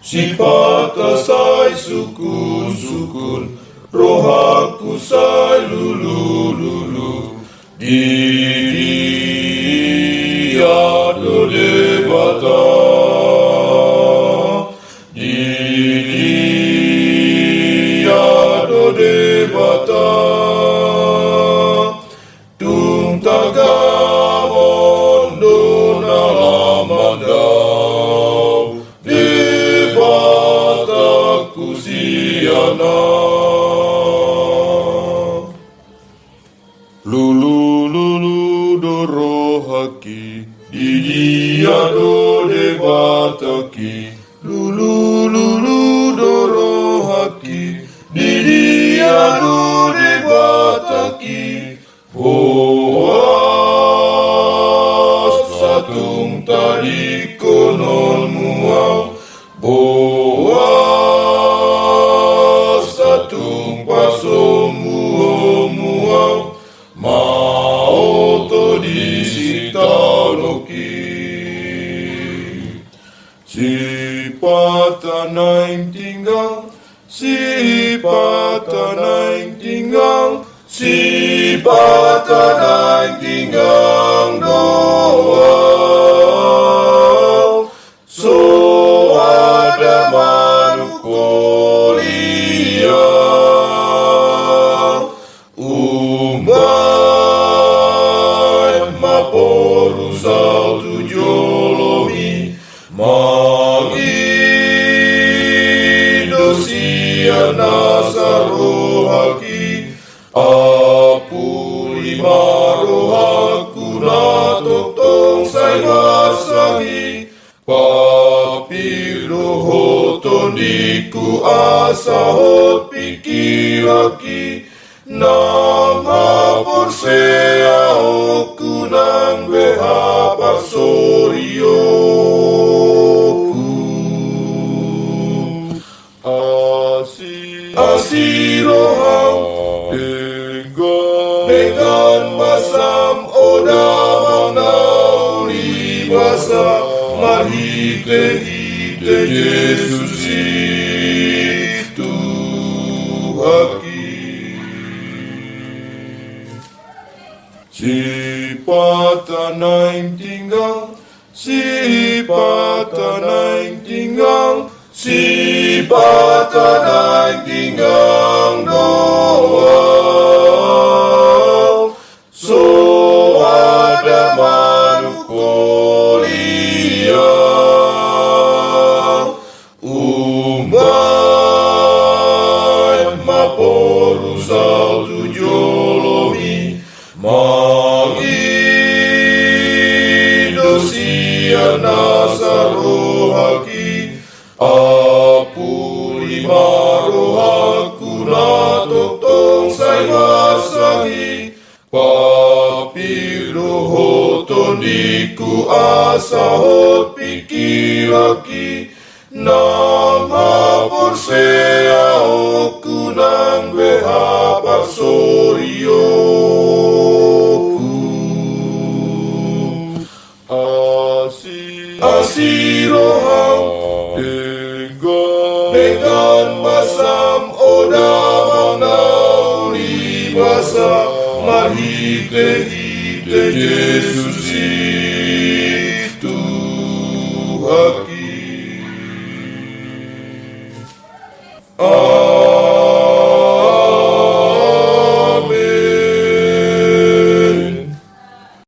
Sipata sai sukun, rohaku sai lulu, dia do debata, dia do debata, tung tagamon do nalamandau, debata kusiana. Lulu dorohaki, dia do debataki. Lulu dorohaki, dia do debataki. Boas satung tadi konon muau, boas satung pasong muau. Mau to disitaloki, sipata naing tinggal, sipata naing tinggal, sipata naing tinggal doang. So ada manukolia, porusal tujolomi magidosia nasarohaki apuli marohaku natotong sai masahi papilohoton diku asahot pikiraki nama porsea oku nang behapa sorioku asirohau dengan masam odamang nauli basa mahite Yesus itu haki. Sipata naing tinggal, sipata naing tinggal, sipata naing tinggal doang. So ada manukolia, maporusal tujolomi magidosia nasarohaki apuli marohaku natotong sai masahi papilohoton diku asahot pikiraki nama porsea oku nang behapa sorioku asirohau dengan masam odamang nauli basa mahite Yesus